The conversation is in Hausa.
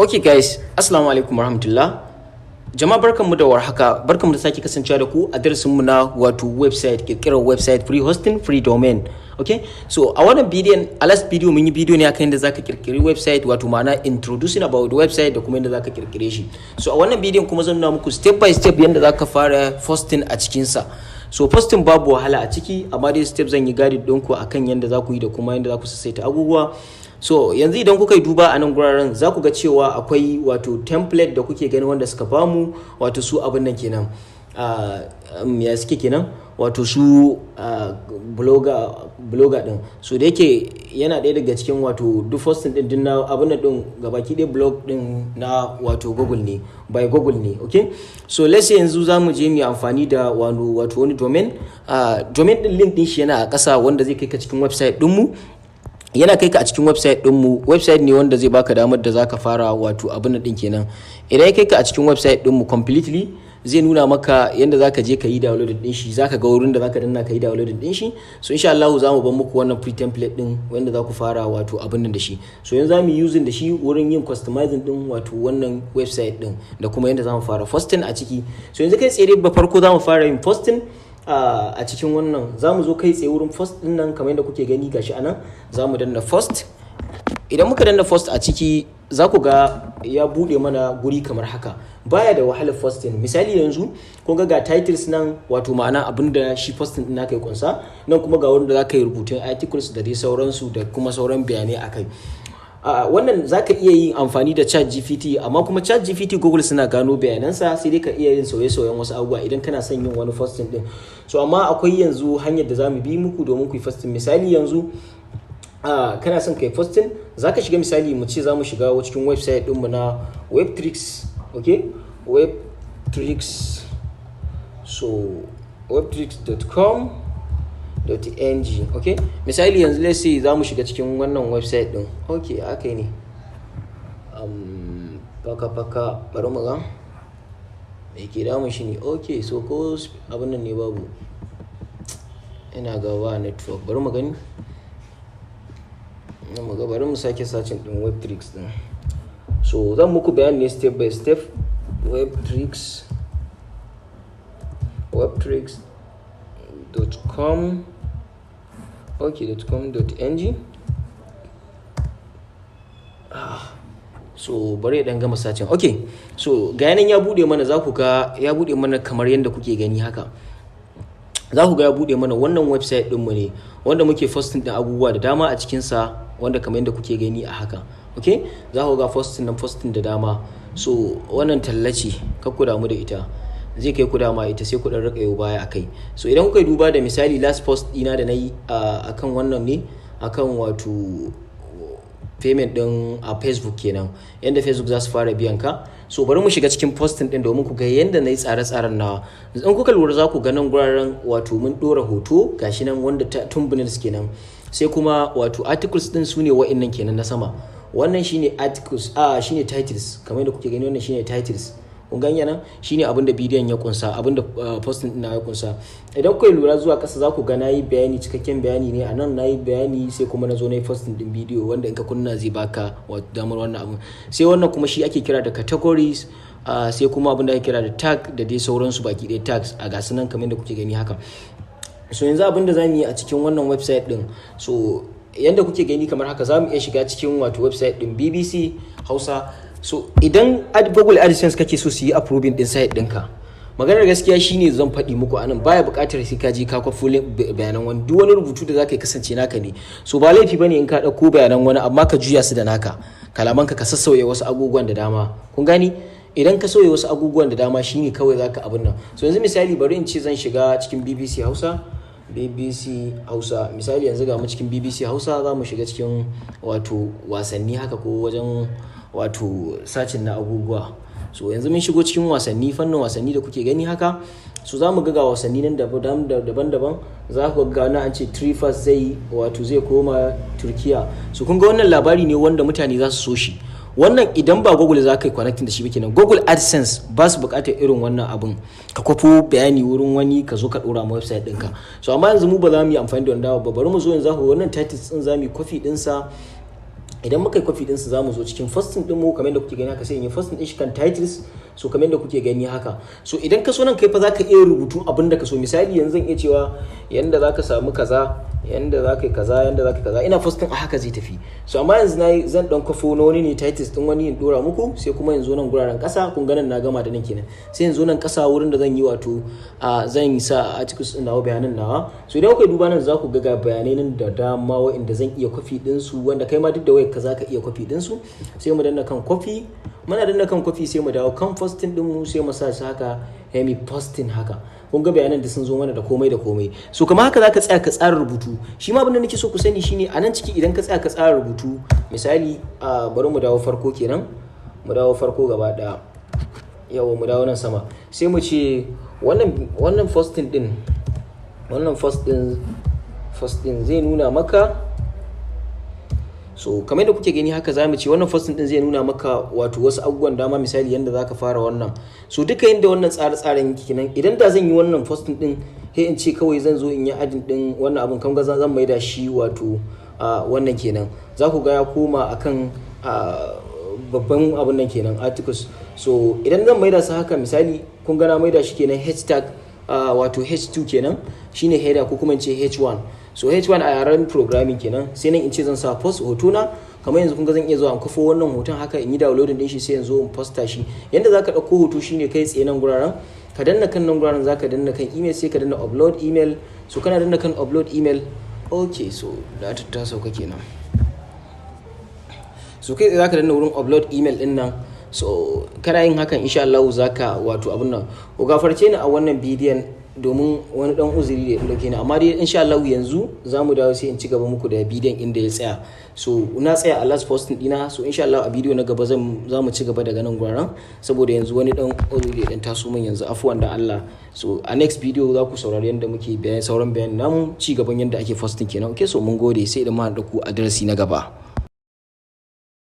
Okay guys, assalamu alaikum warahmatullah. Jama'a barkanmu da warhaka, barkanmu da sake kasancewa da ku a darasinmu na wato website, kirkirar website, free hosting, free domain. Okay? So a wannan bidiyon, a last video mun yi bidiyo ne akan yadda zaka kirkiri website, wato ma'ana introducing about the website da kuma yadda zaka kirkire shi. So a wannan bidiyon kuma zan nuna muku step by step yadda zaka fara hosting a cikin sa. So posting babu wahala a ciki, amma dai step zan yi guide ɗinku akan yadda za ku yi da kuma yadda za ku sassaita abubuwa. So yanzu idan kuka yi duba a nan guraren za ku ga cewa akwai wato template da kuke gani wanda suka bamu, wato su abin nan kenan ya suke kenan, wato su blogger din. So da yake yana ɗaya daga cikin wato duk hosting din na abin nan din gabaki ɗaya blog din na wato Google ne, by Google ne. Okay, so let's say yanzu za mu je mu amfani da wato wani domain. Domain din link din shi yana a ƙasa wanda zai kai ka cikin website ɗinmu. Yana kai ka a cikin website ɗinmu. Website ne wanda zai baka damar da zaka fara wato abin din kenan. Idan ya kai ka a cikin website ɗinmu completely, zai nuna maka yadda zaka je ka yi downloading din shi, zaka ga wurin da zaka danna ka yi downloading din shi. So insha Allah za mu bar muku wannan free template din wanda za ku fara wato abin nan da shi. So yanzu za mu using da shi wurin yin customizing din wato wannan website din da kuma yadda za mu fara posting a ciki. So yanzu kai tsaye ba farko za mu fara yin posting a cikin wannan. Za mu zo kai tsaye wurin post din nan kamar yadda kuke gani gashi anan. Za mu danna post. Idan muka danna post a ciki za ku ga ya bude mana guri kamar haka, baya da wahalar posting. Misali yanzu kun ga titles nan, wato ma'ana abinda shi posting din naka ya kunsa, nan kuma ga wurin da zaka yi rubutun articles da dai sauransu da kuma sauran bayanai akai. Wannan zaka iya yin amfani da ChatGPT, amma kuma ChatGPT Google suna gano bayanansa, sai dai ka iya yin sauye-sauyen wasu abubuwa idan kana son yin wani posting din. So amma akwai yanzu hanyar da zamu bi muku domin ku yi posting. Misali yanzu kana son kai posting, zaka shiga, misali mu ce zamu shiga cikin website din mu na Webtricks. Okay, Webtricks. So webtricks.com.ng. Okay, misali yanzu let's say zamu shiga cikin wannan website din. Okay, akai ne paka bari mu ga me ke damu shi ne. Okay, so ko abin nan ne babu, ina ga ba network, bari mu gani. Bari mu sake searching din Webtricks din. So zan muku bayani ne step by step. Webtricks.com. Okay, .com.ng. So bari dan gama searching. Okay, so ga yanan ya bude mana, za ku ga ya bude mana kamar yadda kuke gani haka. Za ku ga ya bude mana wannan website ɗinmu ne wanda muke posting din abubuwa da dama a cikinsa, wanda kamar yadda kuke gani a haka. Okay, za ku ga posting da dama. So wannan tallace kar ku damu da ita, zai kai ku dama ita, sai ku dan rika yau baya akai. So idan kuka duba da misali last post dina da nayi akan wannan ne, akan wato payment din a Facebook kenan, yanda Facebook za su fara biyan ka. So bari mu shiga cikin posting din domin ku ga yanda nayi tsare-tsaren nawa. In kuka lura za ku ga nan guraren wato mun dora hoto gashi nan wanda thumbnails kenan, sai kuma wato articles din sune wa'annan kenan na sama. Wannan shine articles, shine titles, kamar yadda kuke gani wannan shine titles. Kun gani nan shine abinda bidiyon ya kunsa, abinda posting din ya kunsa. Idan kuka lura zuwa ƙasa za ku ga nayi bayani, cikakken bayani ne anan, nayi bayani sai kuma nazo nayi posting din bidiyo wanda in ka kunna zai baka damar wannan abun. Sai wannan kuma shi ake kira da categories, sai kuma abinda ake kira da tag da dai sauransu baki ɗaya tags a gasu nan kamar yadda kuke gani haka. So yanzu abinda zamu yi a cikin wannan website din, so yanda kuke gani kamar haka, zamu iya shiga cikin wato website din BBC Hausa. So idan Google AdSense kake so su yi approving din site ɗinka, maganar gaskiya shine zan faɗi muku anan, baya buƙatar sai ka je ka kwafo bayanan wani. Duk wani rubutu da zaka yi kasance naka ne, so ba laifi bane in ka ɗauko bayanan wani amma ka juya su da naka kalamanka, ka sassauya wasu abubuwan da dama. Kun gani, idan ka sauya wasu abubuwan da dama shine kawai zaka abin nan. So yanzu misali bari in ce zan shiga cikin BBC Hausa. Misali yanzu ga mu cikin BBC Hausa, za mu shiga cikin wato wasanni haka, ko wajen wato sacin na abubuwa. So yanzu mun shigo cikin wasanni, fannin wasanni da kuke gani haka. So za mu ga wasanni nan daban-daban. Za ku ga na an ce Trifas zai koma Turkiya. So kun ga wannan labari ne wanda mutane za su so shi. Wannan idan ba Google za ka yi connecting da shi ba kenan. Google AdSense ba su buƙatar irin wannan abun, ka kwafo bayani wurin wani ka zo ka ɗora ma website ɗinka. So amma yanzu mu ba za mu yi amfani da wanda ba, bari mu zo yanzu wannan titles ɗin za mu yi copy ɗinsa idan muka yi copy din su zamu zo cikin fasting din mu kamar yadda kuke gani haka sai in yi fasting din shi kan titles. So kamar yadda kuke gani haka, so idan ka so nan kai fa zaka iya rubutu abin da ka so. Misali yanzu zan iya cewa yanda zaka samu kaza, yanda zaka yi kaza, yanda zaka kaza, ina fasting a haka zai tafi. So amma yanzu nayi zan dan kwafo na wani ne titles din wani in dora muku, sai kuma yanzu nan guraren kasa kun ga nan na gama da nan kenan, sai yanzu nan kasa wurin da zan yi wato zan yi sa articles din nawa, bayanan nawa. So idan kuka duba nan za ku ga bayanai nan da dama wa'inda zan iya copy din su, wanda kai ma duk da wayar ka zaka iya copy din su. Sai mu danna kan copy, muna danna kan copy sai mu dawo kan posting din mu, sai mu sa shi haka hemi posting haka. Kun ga bayanan da sun zo mana da komai da komai. So kamar haka zaka tsaya ka tsara rubutu. Shi ma abin da nake so ku sani shine a nan ciki idan ka tsaya ka tsara rubutu, misali bari mu dawo farko kenan, mu dawo farko gaba daya, yawa mu dawo nan sama, sai mu ce wannan posting din, wannan posting zai nuna maka. So kamar da kuke gani haka zamu ce wannan fasting din zai nuna maka wato wasu abubuwan dama, misali yanda zaka fara wannan. So duka yanda wannan tsare-tsaren yake kenan, idan da zan yi wannan fasting din sai in ce kawai zan zo in yi adin din wannan abun, kan ga zan maida shi wato wannan kenan. Za ku ga ya koma akan babban abun nan kenan, articles. So idan zan maida su haka, misali kun ga na maida shi kenan hashtag wato H2 kenan shine header, ko kuma in ce H1. So H1 a yaren programming kenan. Sai nan in ce zan sa post hotona, kamar yanzu kun ga zan iya zuwa in kafo wannan hoton haka in yi downloading din shi, sai yanzu in posta shi. Yanda zaka dauko hoto shine kai tsaye nan guraren, ka danna kan nan guraren, zaka danna kan email, sai ka danna upload email. So kana danna kan upload email, okay, so da ta sauka kenan. So kai zaka danna wurin upload email din nan. So kana yin hakan insha Allah zaka wato abun nan. Ku gafarce ni a wannan bidiyon domin wani dan uzuri da dauke ni, amma dai insha Allah yanzu zamu dawo sai in ci gaba muku da bidiyon inda ya tsaya. So na tsaya a last posting dina, so insha Allah a bidiyo na gaba zamu ci gaba daga nan gwaran, saboda yanzu wani dan uzuri dan taso min yanzu, afwan da Allah. So a next video za ku saurari yanda muke sauran bayanin namu, ci gaban yanda ake posting kenan. Okay, so mun gode, sai idan ma da ku a darasi na gaba.